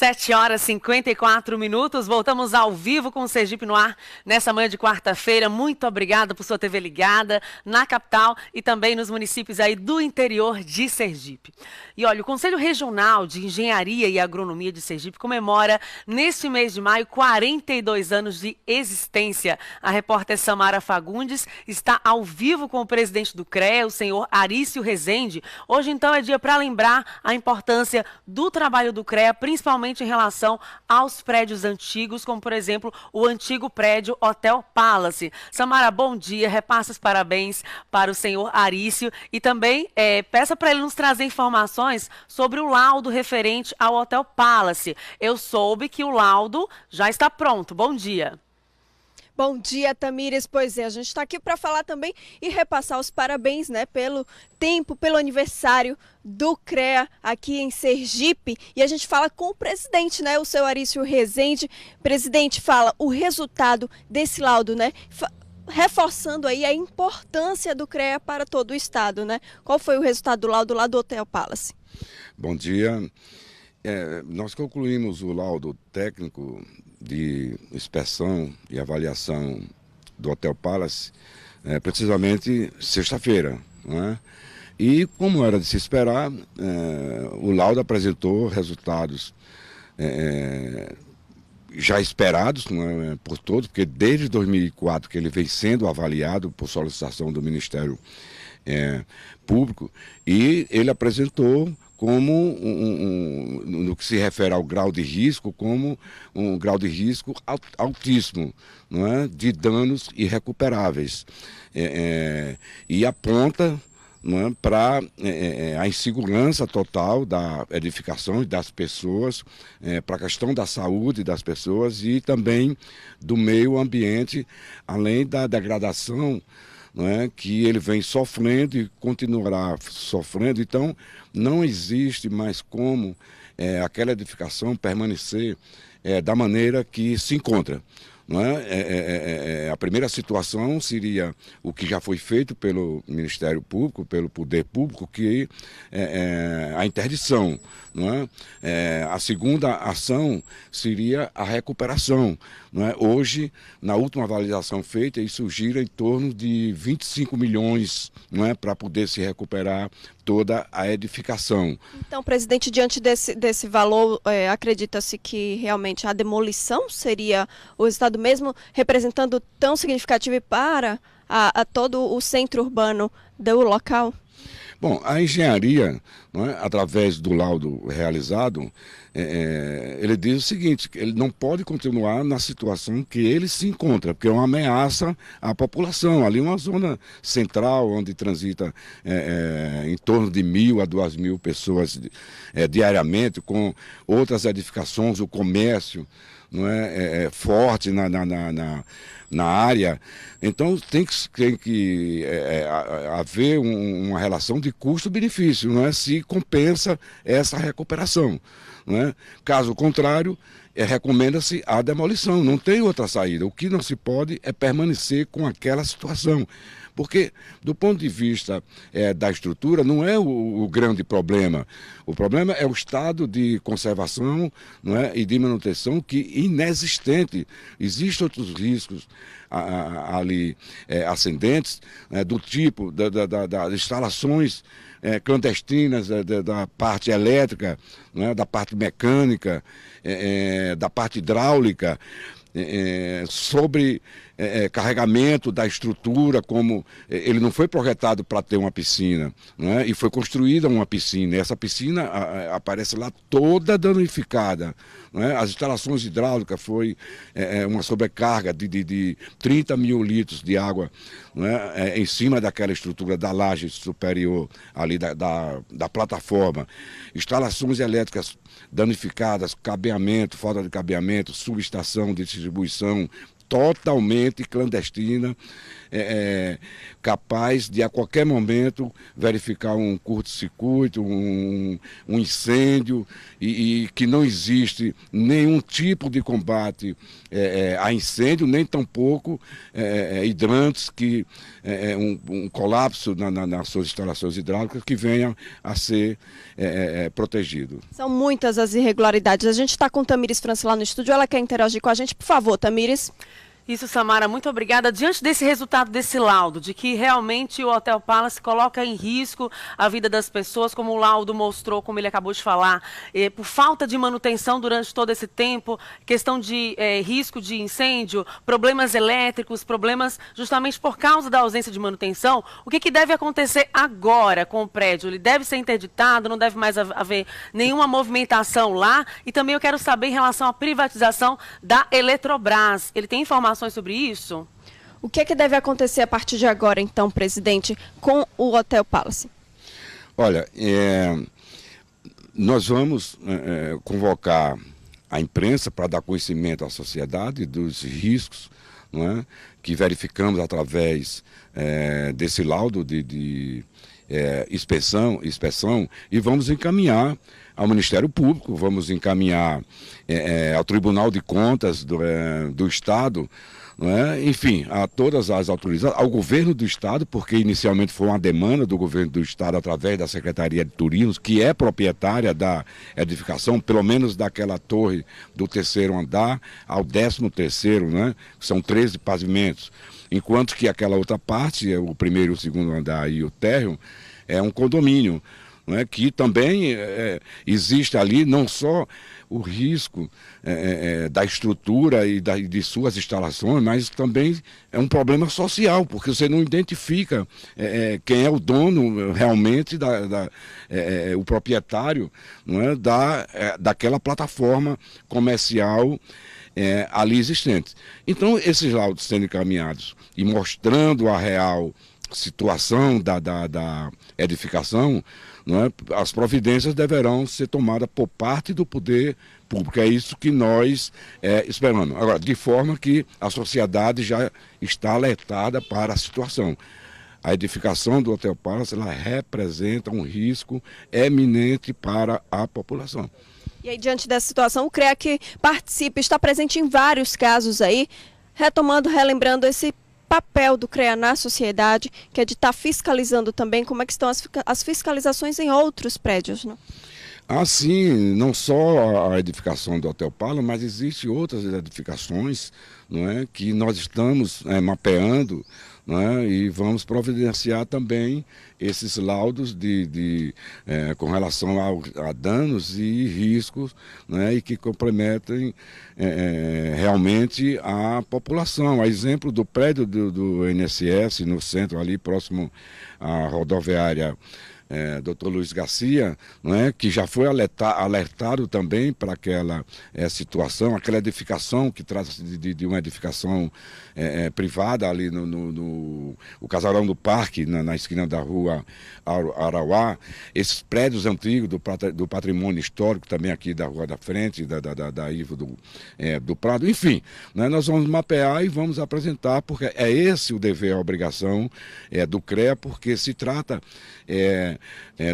7h54, voltamos ao vivo com o Sergipe no ar nessa manhã de quarta-feira. Muito obrigada por sua TV ligada na capital e também nos municípios aí do interior de Sergipe. E olha, o Conselho Regional de Engenharia e Agronomia de Sergipe comemora neste mês de maio 42 anos de existência. A repórter Samara Fagundes está ao vivo com o presidente do CREA, o senhor Arício Rezende. Hoje então é dia para lembrar a importância do trabalho do CREA, principalmente em relação aos prédios antigos, como, por exemplo, o antigo prédio Hotel Palace. Samara, bom dia, repassa os parabéns para o senhor Arício e também peça para ele nos trazer informações sobre o laudo referente ao Hotel Palace. Eu soube que o laudo já está pronto. Bom dia. Bom dia, Tamires. Pois é, a gente está aqui para falar também e repassar os parabéns, né, pelo tempo, pelo aniversário do CREA aqui em Sergipe. E a gente fala com o presidente, né, o seu Arício Rezende. Presidente, fala o resultado desse laudo, né, reforçando aí a importância do CREA para todo o estado, né? Qual foi o resultado do laudo lá do Hotel Palace? Bom dia. Nós concluímos o laudo técnico de inspeção e avaliação do Hotel Palace precisamente sexta-feira, né? E como era de se esperar, o laudo apresentou resultados já esperados, né, por todos, porque desde 2004 que ele vem sendo avaliado por solicitação do Ministério Público, e ele apresentou como no que se refere ao grau de risco, como um grau de risco altíssimo, não é? De danos irrecuperáveis. E aponta, não é, para a insegurança total da edificação e das pessoas, para a questão da saúde das pessoas e também do meio ambiente, além da degradação, não é, que ele vem sofrendo e continuará sofrendo. Então, não existe mais como aquela edificação permanecer da maneira que se encontra. Não é? A primeira situação seria o que já foi feito pelo Ministério Público, pelo Poder Público, que é a interdição. Não é? A segunda ação seria a recuperação. Não é? Hoje, na última avaliação feita, isso gira em torno de 25 milhões, não é, para poder se recuperar toda a edificação. Então, presidente, diante desse valor, acredita-se que realmente a demolição seria o resultado mesmo representando tão significativo para a todo o centro urbano do local? Bom, a engenharia, não é, através do laudo realizado, ele diz o seguinte: que ele não pode continuar na situação que ele se encontra, porque é uma ameaça à população. Ali é uma zona central onde transita em torno de 1.000 a 2.000 pessoas diariamente, com outras edificações, o comércio, não é, forte na área. Então tem que haver uma relação de custo-benefício, não é, se compensa essa recuperação, não é? Caso contrário, recomenda-se a demolição, não tem outra saída. O que não se pode é permanecer com aquela situação. Porque, do ponto de vista da estrutura, não é o grande problema. O problema é o estado de conservação, não é, e de manutenção que é inexistente. Existem outros riscos ali ascendentes, do tipo das instalações clandestinas, da parte elétrica, não é, da parte mecânica, da parte hidráulica, sobre carregamento da estrutura, como ele não foi projetado para ter uma piscina, né? E foi construída uma piscina. Essa piscina aparece lá toda danificada, né? As instalações hidráulicas foi uma sobrecarga de 30 mil litros de água, né? Em cima daquela estrutura da laje superior ali da plataforma. Instalações elétricas danificadas, cabeamento, falta de cabeamento, subestação de distribuição, totalmente clandestina, capaz de a qualquer momento verificar um curto-circuito, um incêndio, e que não existe nenhum tipo de combate a incêndio, nem tampouco hidrantes, um colapso nas suas instalações hidráulicas que venha a ser protegido. São muitas as irregularidades. A gente está com Tamires França lá no estúdio, ela quer interagir com a gente. Por favor, Tamires. Isso, Samara, muito obrigada. Diante desse resultado, desse laudo, de que realmente o Hotel Palace coloca em risco a vida das pessoas, como o laudo mostrou, como ele acabou de falar, por falta de manutenção durante todo esse tempo, questão de risco de incêndio, problemas elétricos, problemas justamente por causa da ausência de manutenção, o que deve acontecer agora com o prédio? Ele deve ser interditado, não deve mais haver nenhuma movimentação lá? E também eu quero saber em relação à privatização da Eletrobras. Ele tem informações sobre isso? O que deve acontecer a partir de agora, então, presidente, com o Hotel Palace? Olha, nós vamos convocar a imprensa para dar conhecimento à sociedade dos riscos, não é, que verificamos através desse laudo de inspeção, e vamos encaminhar ao Ministério Público, vamos encaminhar ao Tribunal de Contas do Estado, não é? Enfim, a todas as autoridades, ao governo do Estado, porque inicialmente foi uma demanda do governo do Estado através da Secretaria de Turismo, que é proprietária da edificação, pelo menos daquela torre do 3º andar ao 13º, né? São 13 pavimentos, enquanto que aquela outra parte, o 1º e o 2º andar e o térreo, é um condomínio, né, que também existe ali não só o risco da estrutura e de suas instalações, mas também é um problema social, porque você não identifica quem é o dono realmente, o proprietário, não é, daquela plataforma comercial ali existente. Então, esses laudos sendo encaminhados e mostrando a real situação da edificação, não é? As providências deverão ser tomadas por parte do poder público. É isso que nós esperamos. Agora, de forma que a sociedade já está alertada para a situação. A edificação do Hotel Palace, ela representa um risco eminente para a população. E aí, diante dessa situação, o CREA que participa, está presente em vários casos aí, relembrando esse papel do CREA na sociedade, que é de estar fiscalizando também como é que estão as fiscalizações em outros prédios, não? Sim, não só a edificação do Hotel Palace, mas existem outras edificações, não é, que nós estamos mapeando, não é, e vamos providenciar também esses laudos com relação a danos e riscos, né, e que comprometem realmente a população. A exemplo do prédio do INSS, no centro ali, próximo à rodoviária Dr. Luiz Garcia, não é, que já foi alertado também para aquela situação, aquela edificação que trata-se de uma edificação privada ali no Casarão do Parque, na esquina da rua Arauá, esses prédios antigos do patrimônio histórico também aqui da Rua da Frente, da Ivo do Prado, enfim, né, nós vamos mapear e vamos apresentar, porque é esse o dever, a obrigação do CREA, porque se trata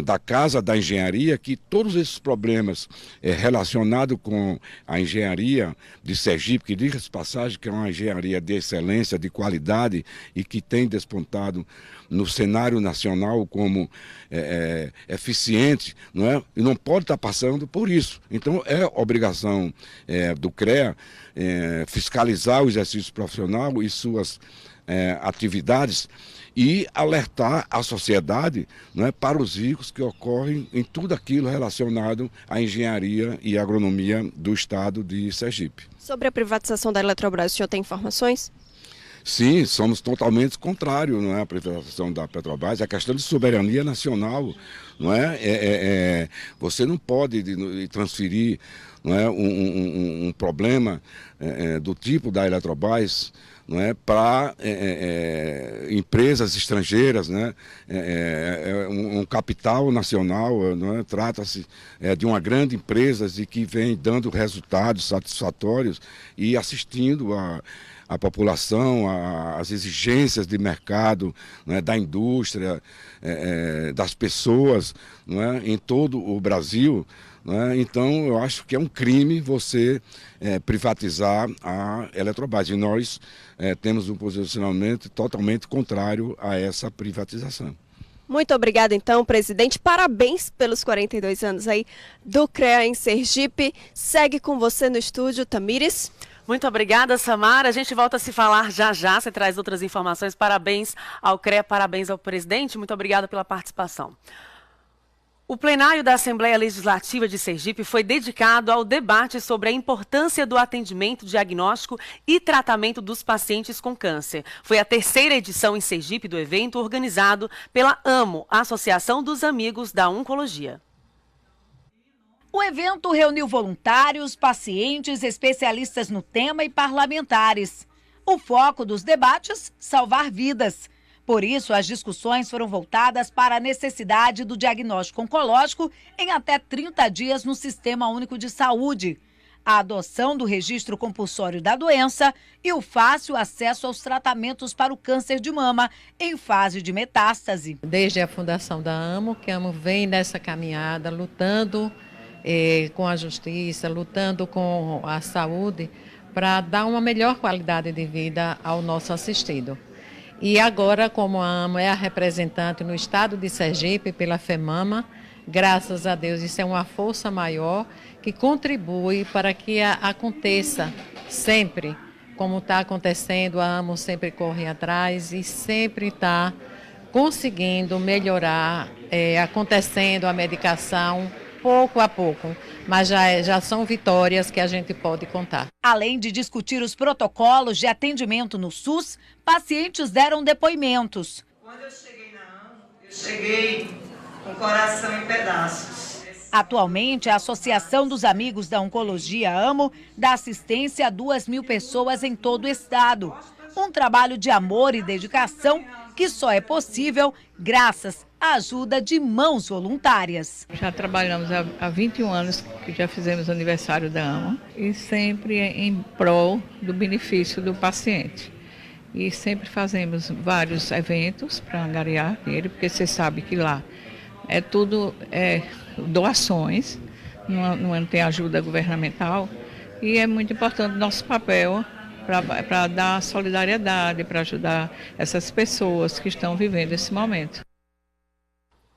da Casa da Engenharia, que todos esses problemas relacionados com a engenharia de Sergipe, que diga-se de passagem que é uma engenharia de excelência, de qualidade e que tem despontado no cenário nacional como eficiente, não é? E não pode estar passando por isso. Então é obrigação do CREA fiscalizar o exercício profissional e suas atividades e alertar a sociedade, não é, para os riscos que ocorrem em tudo aquilo relacionado à engenharia e agronomia do estado de Sergipe. Sobre a privatização da Eletrobras, o senhor tem informações? Sim, somos totalmente contrários, não é, à privatização da Petrobras. É a questão de soberania nacional, não é? Você não pode transferir, não é, um problema do tipo da Eletrobras, não é, para empresas estrangeiras, né? Um capital nacional, não é? Trata-se de uma grande empresa e que vem dando resultados satisfatórios e assistindo a população, as exigências de mercado, né, da indústria, das pessoas, né, em todo o Brasil. Né? Então, eu acho que é um crime você privatizar a Eletrobras. E nós temos um posicionamento totalmente contrário a essa privatização. Muito obrigada, então, presidente. Parabéns pelos 42 anos aí do CREA em Sergipe. Segue com você no estúdio, Tamires. Muito obrigada, Samara. A gente volta a se falar já já. Você traz outras informações. Parabéns ao CREA, parabéns ao presidente. Muito obrigada pela participação. O plenário da Assembleia Legislativa de Sergipe foi dedicado ao debate sobre a importância do atendimento diagnóstico e tratamento dos pacientes com câncer. Foi a terceira edição em Sergipe do evento organizado pela AMO, Associação dos Amigos da Oncologia. O evento reuniu voluntários, pacientes, especialistas no tema e parlamentares. O foco dos debates, salvar vidas. Por isso, as discussões foram voltadas para a necessidade do diagnóstico oncológico em até 30 dias no Sistema Único de Saúde, a adoção do registro compulsório da doença e o fácil acesso aos tratamentos para o câncer de mama em fase de metástase. Desde a fundação da AMO, que a AMO vem nessa caminhada, lutando com a justiça, lutando com a saúde, para dar uma melhor qualidade de vida ao nosso assistido. E agora, como a AMO é a representante no estado de Sergipe pela FEMAMA, graças a Deus, isso é uma força maior que contribui para que aconteça sempre, como está acontecendo, a AMO sempre corre atrás e sempre está conseguindo melhorar, acontecendo a medicação pouco a pouco, mas já são vitórias que a gente pode contar. Além de discutir os protocolos de atendimento no SUS, pacientes deram depoimentos. Quando eu cheguei na AMO, eu cheguei com o coração em pedaços. Atualmente, a Associação dos Amigos da Oncologia AMO dá assistência a 2.000 pessoas em todo o estado. Um trabalho de amor e dedicação que só é possível graças à ajuda de mãos voluntárias. Já trabalhamos há 21 anos que já fizemos aniversário da AMO e sempre em prol do benefício do paciente. E sempre fazemos vários eventos para angariar dinheiro, porque você sabe que lá tudo doações, não tem ajuda governamental e é muito importante o nosso papel para dar solidariedade, para ajudar essas pessoas que estão vivendo esse momento.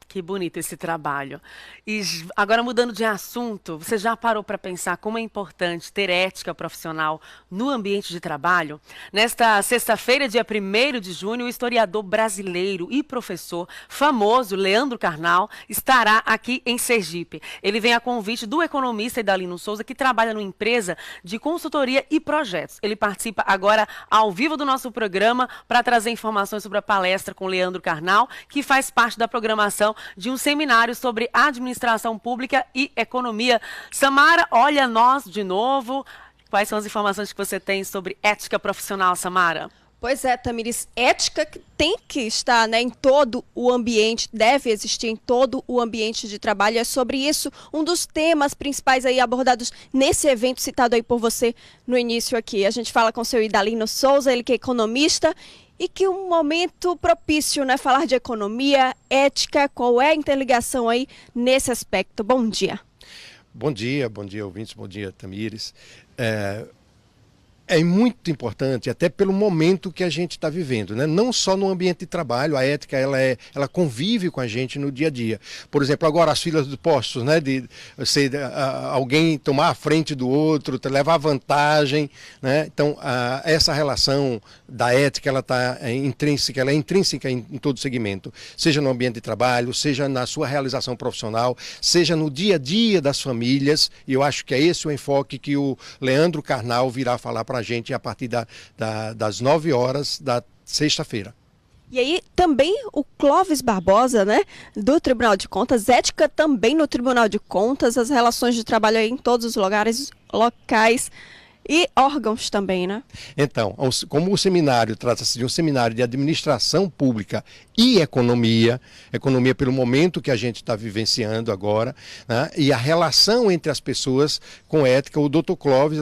Que bonito esse trabalho. E agora, mudando de assunto, você já parou para pensar como é importante ter ética profissional no ambiente de trabalho? Nesta sexta-feira, dia 1º de junho, o historiador brasileiro e professor famoso Leandro Carnal estará aqui em Sergipe. Ele vem a convite do economista Idalino Souza, que trabalha numa empresa de consultoria e projetos. Ele participa agora ao vivo do nosso programa para trazer informações sobre a palestra com Leandro Carnal, que faz parte da programação de um seminário sobre administração pública e economia. Samara, olha nós de novo. Quais são as informações que você tem sobre ética profissional, Samara? Pois é, Tamires, ética tem que estar, né, em todo o ambiente, deve existir em todo o ambiente de trabalho. É sobre isso um dos temas principais aí abordados nesse evento citado aí por você no início aqui. A gente fala com o seu Idalino Souza, ele que é economista, e que um momento propício, né, falar de economia, ética, qual é a interligação aí nesse aspecto? Bom dia. Bom dia, ouvintes, bom dia, Tamires. É muito importante, até pelo momento que a gente está vivendo, né? Não só no ambiente de trabalho, a ética ela convive com a gente no dia a dia. Por exemplo, agora as filas dos postos, né? De alguém tomar a frente do outro, levar vantagem, né? Então, essa relação da ética, ela é intrínseca em todo segmento, seja no ambiente de trabalho, seja na sua realização profissional, seja no dia a dia das famílias, e eu acho que é esse o enfoque que o Leandro Carnal virá falar para a gente a partir das 9 horas da sexta-feira. E aí também o Clóvis Barbosa, né, do Tribunal de Contas, ética também no Tribunal de Contas, as relações de trabalho aí em todos os locais. e órgãos também, né? Então, como o seminário trata-se de um seminário de administração pública e economia pelo momento que a gente está vivenciando agora, né, e a relação entre as pessoas com ética, o Dr. Clóvis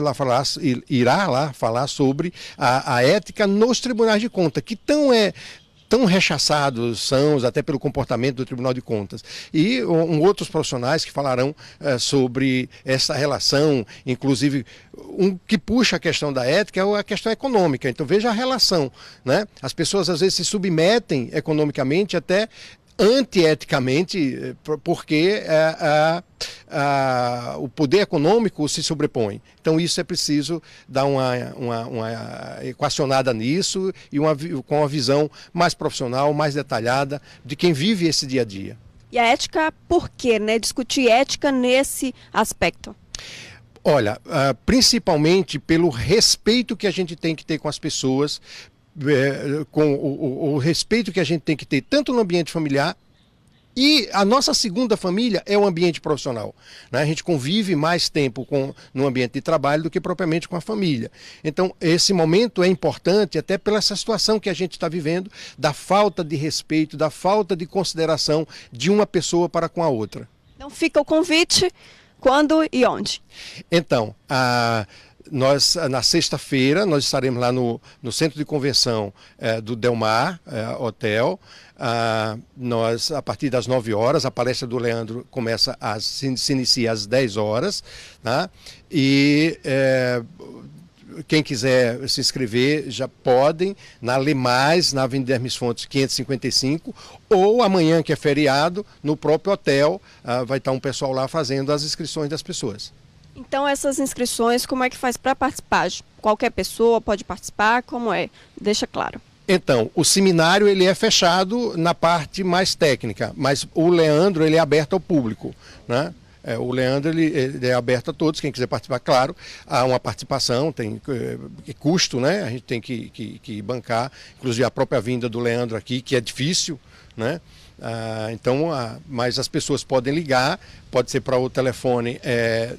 irá lá falar sobre a ética nos tribunais de contas, que tão rechaçados são, até pelo comportamento do Tribunal de Contas. E outros profissionais que falarão sobre essa relação, inclusive que puxa a questão da ética é a questão econômica. Então veja a relação, né? As pessoas às vezes se submetem economicamente até antieticamente, porque o poder econômico se sobrepõe. Então isso é preciso dar uma equacionada nisso e com uma visão mais profissional, mais detalhada de quem vive esse dia a dia. E a ética, por quê, né? Discutir ética nesse aspecto? Olha, principalmente pelo respeito que a gente tem que ter com as pessoas, com o respeito que a gente tem que ter tanto no ambiente familiar, e a nossa segunda família é o ambiente profissional, né? A gente convive mais tempo no ambiente de trabalho do que propriamente com a família. Então esse momento é importante até pela essa situação que a gente está vivendo, da falta de respeito, da falta de consideração de uma pessoa para com a outra. Então fica o convite, quando e onde? Então, nós, na sexta-feira, nós estaremos lá no Centro de Convenção do Delmar Hotel. Nós, a partir das 9 horas, a palestra do Leandro se inicia às 10 horas. Tá? E quem quiser se inscrever já podem na Lemais, na Avenida Hermes Fontes 555, ou amanhã, que é feriado, no próprio hotel, vai estar um pessoal lá fazendo as inscrições das pessoas. Então essas inscrições, como é que faz para participar? Qualquer pessoa pode participar? Como é? Deixa claro. Então, o seminário ele é fechado na parte mais técnica, mas o Leandro ele é aberto ao público, né? O Leandro ele é aberto a todos, quem quiser participar, claro, há uma participação, tem custo, né? A gente tem que bancar, inclusive a própria vinda do Leandro aqui, que é difícil, né? Mas as pessoas podem ligar, pode ser para o telefone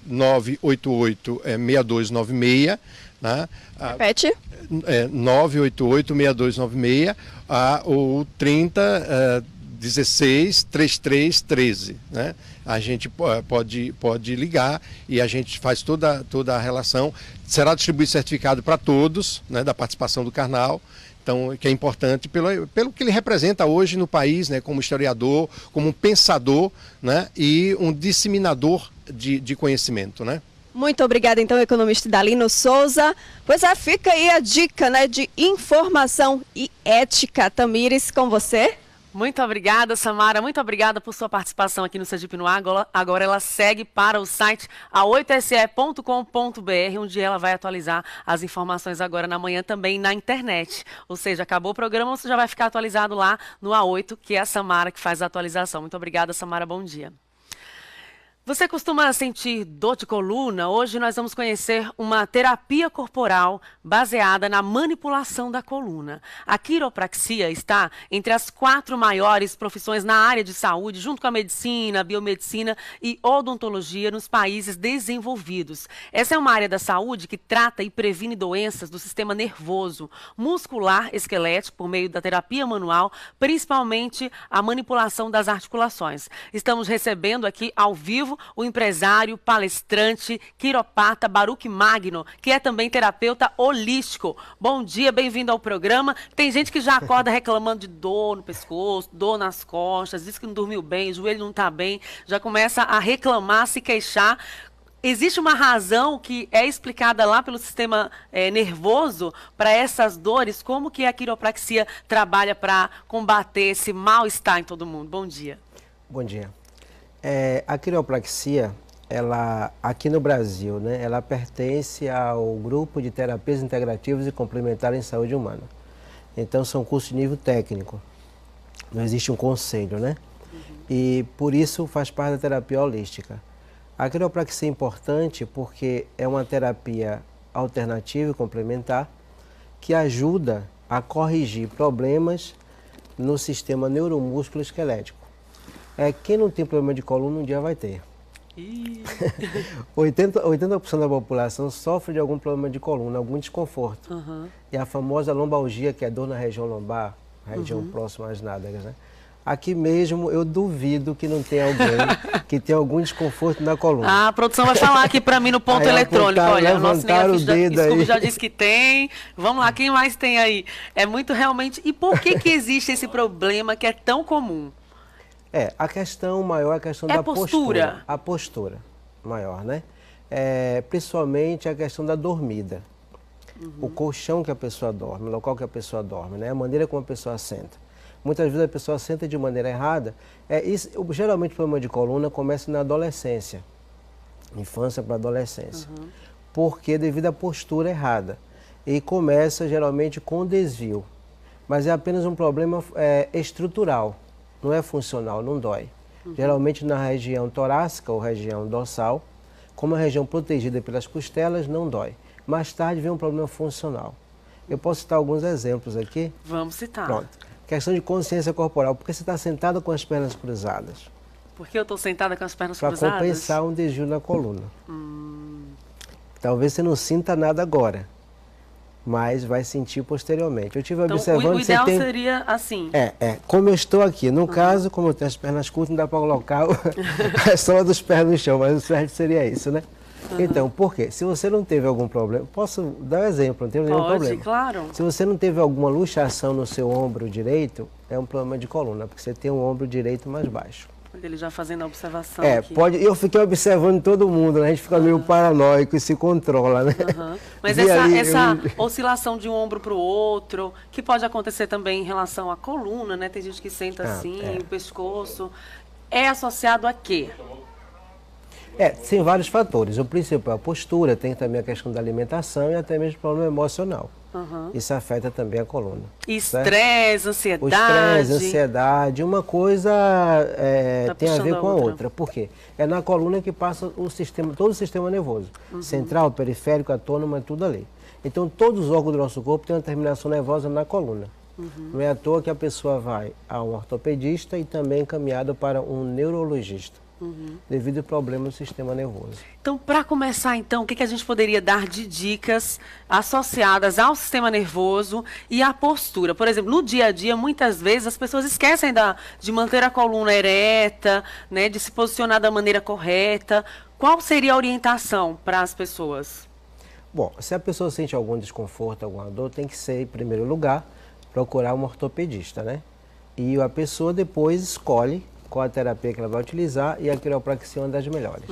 988-6296, né? Repete. 988-6296 ou 30-16-3313, né? A gente pode ligar e a gente faz toda a relação. Será distribuído certificado para todos, né, da participação do Karnal. Então, que é importante pelo que ele representa hoje no país, né, como historiador, como um pensador, né, e um disseminador de conhecimento, né? Muito obrigada, então, economista Idalino Souza. Pois fica aí a dica, né, de informação e ética. Tamires, com você. Muito obrigada, Samara. Muito obrigada por sua participação aqui no Sergipe no Ar. Agora ela segue para o site a8se.com.br, onde ela vai atualizar as informações agora na manhã também na internet. Ou seja, acabou o programa, você já vai ficar atualizado lá no A8, que é a Samara que faz a atualização. Muito obrigada, Samara. Bom dia. Você costuma sentir dor de coluna? Hoje nós vamos conhecer uma terapia corporal baseada na manipulação da coluna. A quiropraxia está entre as 4 maiores profissões na área de saúde, junto com a medicina, biomedicina e odontologia nos países desenvolvidos. Essa é uma área da saúde que trata e previne doenças do sistema nervoso, muscular, esquelético, por meio da terapia manual, principalmente a manipulação das articulações. Estamos recebendo aqui ao vivo o empresário, palestrante, quiropata Baruch Magno, que é também terapeuta holístico. Bom dia, bem-vindo ao programa. Tem gente que já acorda reclamando de dor no pescoço, dor nas costas, diz que não dormiu bem, o joelho não está bem, já começa a reclamar, se queixar. Existe uma razão que é explicada lá pelo sistema nervoso para essas dores? Como que a quiropraxia trabalha para combater esse mal-estar em todo mundo? Bom dia. Bom dia. A quiropraxia, ela, aqui no Brasil, né, ela pertence ao grupo de terapias integrativas e complementares em saúde humana. Então, são cursos de nível técnico. Não existe um conselho, né? E, por isso, faz parte da terapia holística. A quiropraxia é importante porque é uma terapia alternativa e complementar que ajuda a corrigir problemas no sistema neuromúsculo esquelético. Quem não tem problema de coluna um dia vai ter. 80% da população sofre de algum problema de coluna, algum desconforto. E a famosa lombalgia, que é dor na região lombar, região próxima às nádegas, né? Aqui mesmo eu duvido que não tenha alguém que tenha algum desconforto na coluna. Ah, a produção vai falar aqui para mim no ponto eletrônico. Olha, o nosso Scooby já disse que tem. Vamos lá, quem mais tem aí? É muito realmente... E por que existe esse problema que é tão comum? A questão maior é a questão da postura. A postura maior, né? Principalmente a questão da dormida. O colchão que a pessoa dorme, o local que a pessoa dorme, né? A maneira como a pessoa senta. Muitas vezes a pessoa senta de maneira errada. Geralmente o problema de coluna começa na adolescência, infância para adolescência, porque devido à postura errada. E começa geralmente com desvio, mas é apenas um problema estrutural. Não é funcional, não dói. Geralmente na região torácica ou região dorsal, como a região protegida pelas costelas, não dói. Mais tarde vem um problema funcional. Eu posso citar alguns exemplos aqui? Vamos citar. Pronto. Questão de consciência corporal. Por que você está sentada com as pernas cruzadas? Por que eu estou sentada com as pernas cruzadas? Para compensar um desvio na coluna. Talvez você não sinta nada agora, mas vai sentir posteriormente. Eu tive observando... O ideal seria assim. Como eu estou aqui. No caso, como eu tenho as pernas curtas, não dá para colocar a sola dos pés no chão, mas o certo seria isso, né? Então, por quê? Se você não teve algum problema... Posso dar um exemplo, não teve nenhum problema. Claro. Se você não teve alguma luxação no seu ombro direito, é um problema de coluna, porque você tem um ombro direito mais baixo. Ele já fazendo a observação aqui. Eu fiquei observando todo mundo, né? A gente fica meio paranoico e se controla, né? Mas essa oscilação de um ombro para o outro, que pode acontecer também em relação à coluna, né? Tem gente que senta assim, o pescoço. É associado a quê? Tem vários fatores. O principal é a postura, tem também a questão da alimentação e até mesmo o problema emocional. Isso afeta também a coluna. Estresse, ansiedade. O estresse, ansiedade, uma coisa tem a ver com a outra. Por quê? É na coluna que passa todo o sistema nervoso. Central, periférico, autônomo, tudo ali. Então todos os órgãos do nosso corpo têm uma terminação nervosa na coluna. Não é à toa que a pessoa vai a um ortopedista e também encaminhado para um neurologista. Devido ao problema do sistema nervoso. Então, para começar, o que a gente poderia dar de dicas associadas ao sistema nervoso e à postura? Por exemplo, no dia a dia, muitas vezes as pessoas esquecem de manter a coluna ereta, né, de se posicionar da maneira correta. Qual seria a orientação para as pessoas? Bom, se a pessoa sente algum desconforto, alguma dor, tem que ser, em primeiro lugar, procurar um ortopedista, né? E a pessoa depois escolhe qual a terapia que ela vai utilizar e a quiropraxia é uma das melhores.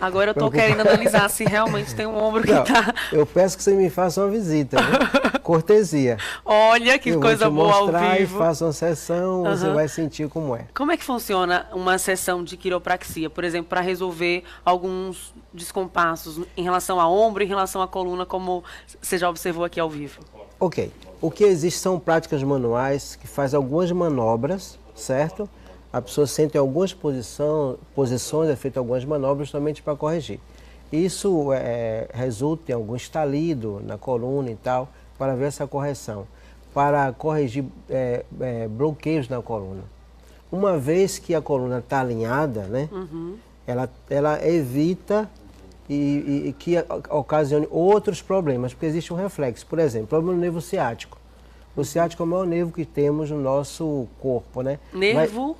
Agora eu estou querendo analisar se realmente tem um ombro que está... Eu peço que você me faça uma visita, né? Cortesia. Olha que coisa boa ao vivo. Eu vou te mostrar e faça uma sessão, você vai sentir como é. Como é que funciona uma sessão de quiropraxia, por exemplo, para resolver alguns descompassos em relação ao ombro, em relação à coluna, como você já observou aqui ao vivo? Ok. O que existe são práticas manuais que fazem algumas manobras, certo? A pessoa sente em algumas posições, é feito algumas manobras somente para corrigir. Isso resulta em algum estalido na coluna e tal, para ver essa correção, para corrigir bloqueios na coluna. Uma vez que a coluna está alinhada, né, ela evita e que ocasione outros problemas, porque existe um reflexo. Por exemplo, problema no nervo ciático. O ciático é o maior nervo que temos no nosso corpo, né? Nervo?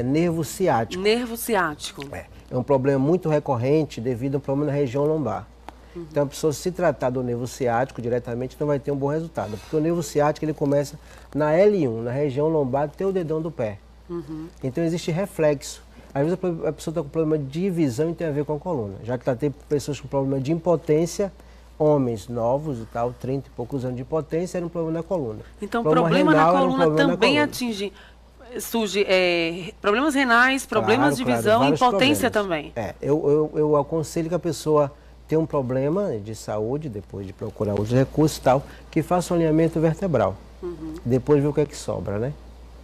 Nervo ciático. Nervo ciático. É um problema muito recorrente devido a um problema na região lombar. Então, a pessoa se tratar do nervo ciático diretamente não vai ter um bom resultado, porque o nervo ciático ele começa na L1, na região lombar até o dedão do pé. Então, existe reflexo. Às vezes a pessoa está com problema de visão e tem a ver com a coluna. Já que tem pessoas com problema de impotência, homens novos e tal, 30 e poucos anos de impotência, era um problema na coluna. Então, problema na coluna também atinge... Surge problemas renais, problemas de visão e impotência também. Eu aconselho que a pessoa tenha um problema de saúde, depois de procurar outros recursos e tal, que faça um alinhamento vertebral. Depois ver o que é que sobra, né?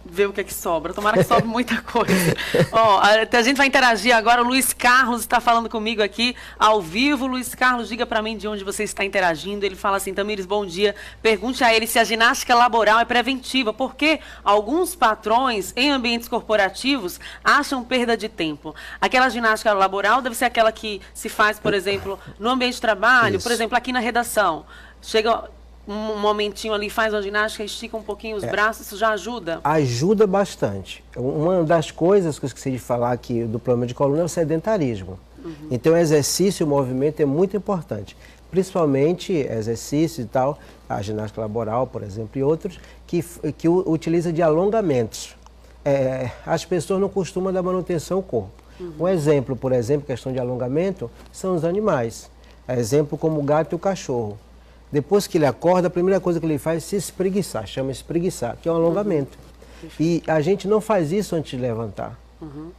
ver o que é que sobra. Tomara que sobre muita coisa. Ó, a gente vai interagir agora. O Luiz Carlos está falando comigo aqui ao vivo. Luiz Carlos, diga para mim de onde você está interagindo. Ele fala assim: Tamires, bom dia. Pergunte a ele se a ginástica laboral é preventiva, porque alguns patrões em ambientes corporativos acham perda de tempo. Aquela ginástica laboral deve ser aquela que se faz, por exemplo, no ambiente de trabalho, por exemplo, aqui na redação. Chega um momentinho ali, faz uma ginástica, estica um pouquinho os braços, isso já ajuda? Ajuda bastante. Uma das coisas que eu esqueci de falar aqui do problema de coluna é o sedentarismo. Então, o exercício e o movimento é muito importante. Principalmente exercício e tal, a ginástica laboral, por exemplo, e outros, que utiliza de alongamentos. As pessoas não costumam dar manutenção ao corpo. Um exemplo, por exemplo, questão de alongamento, são os animais. Exemplo como o gato e o cachorro. Depois que ele acorda, a primeira coisa que ele faz é se espreguiçar, chama espreguiçar, que é um alongamento. E a gente não faz isso antes de levantar,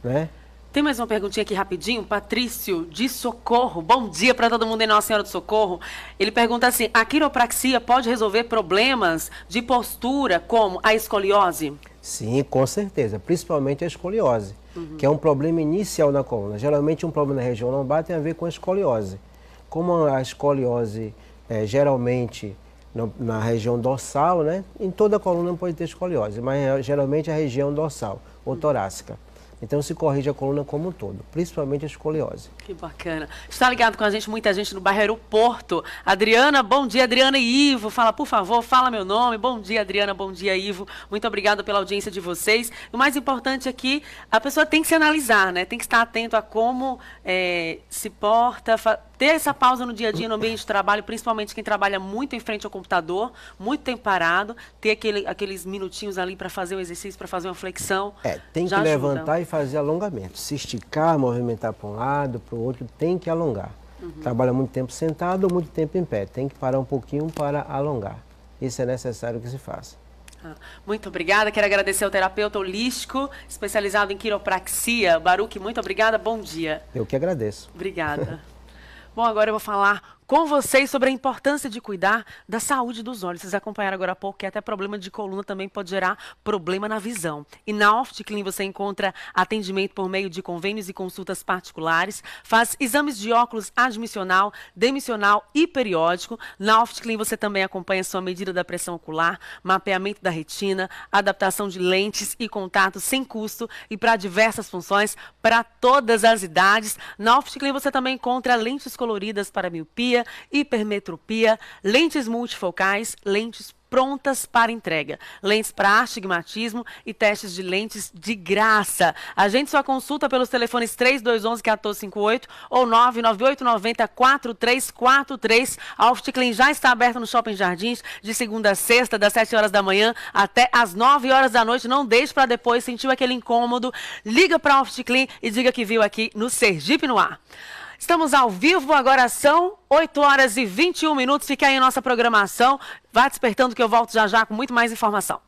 né? Tem mais uma perguntinha aqui rapidinho. Patrício de Socorro. Bom dia para todo mundo em Nossa Senhora do Socorro. Ele pergunta assim: a quiropraxia pode resolver problemas de postura como a escoliose? Sim, com certeza. Principalmente a escoliose, que é um problema inicial na coluna. Geralmente um problema na região lombar tem a ver com a escoliose. Como a escoliose geralmente na região dorsal, né? Em toda a coluna pode ter escoliose, mas geralmente a região dorsal ou torácica. Então se corrige a coluna como um todo, principalmente a escoliose. Que bacana. Está ligado com a gente muita gente no bairro Aeroporto. Adriana, bom dia. Adriana e Ivo, fala, por favor, fala meu nome. Bom dia, Adriana, bom dia, Ivo. Muito obrigada pela audiência de vocês. O mais importante é que a pessoa tem que se analisar, né? Tem que estar atento a como se porta, ter essa pausa no dia a dia, no ambiente de trabalho, principalmente quem trabalha muito em frente ao computador, muito tempo parado, ter aqueles minutinhos ali para fazer um exercício, para fazer uma flexão. Tem que levantar e fazer alongamento. Se esticar, movimentar para um lado, para o outro, tem que alongar. Trabalha muito tempo sentado ou muito tempo em pé. Tem que parar um pouquinho para alongar. Isso é necessário que se faça. Muito obrigada. Quero agradecer ao terapeuta holístico, especializado em quiropraxia. Baruque, muito obrigada. Bom dia. Eu que agradeço. Obrigada. Bom, agora eu vou falar com vocês sobre a importância de cuidar da saúde dos olhos. Vocês acompanharam agora há pouco que até problema de coluna também pode gerar problema na visão. E na Opticlin você encontra atendimento por meio de convênios e consultas particulares, faz exames de óculos admissional, demissional e periódico. Na Opticlin você também acompanha sua medida da pressão ocular, mapeamento da retina, adaptação de lentes e contatos sem custo e para diversas funções para todas as idades. Na Opticlin você também encontra lentes coloridas para miopia, hipermetropia, lentes multifocais, lentes prontas para entrega, lentes para astigmatismo e testes de lentes de graça. Agende sua consulta pelos telefones 3211-1458 ou 99890-4343. A Opticlin já está aberta no Shopping Jardins de segunda a sexta, das 7 horas da manhã até as 9 horas da noite. Não deixe para depois, sentiu aquele incômodo, liga para a Opticlin e diga que viu aqui no Sergipe no Ar. Estamos ao vivo, agora são 8 horas e 21 minutos. Fica aí a nossa programação. Vá despertando que eu volto já já com muito mais informação.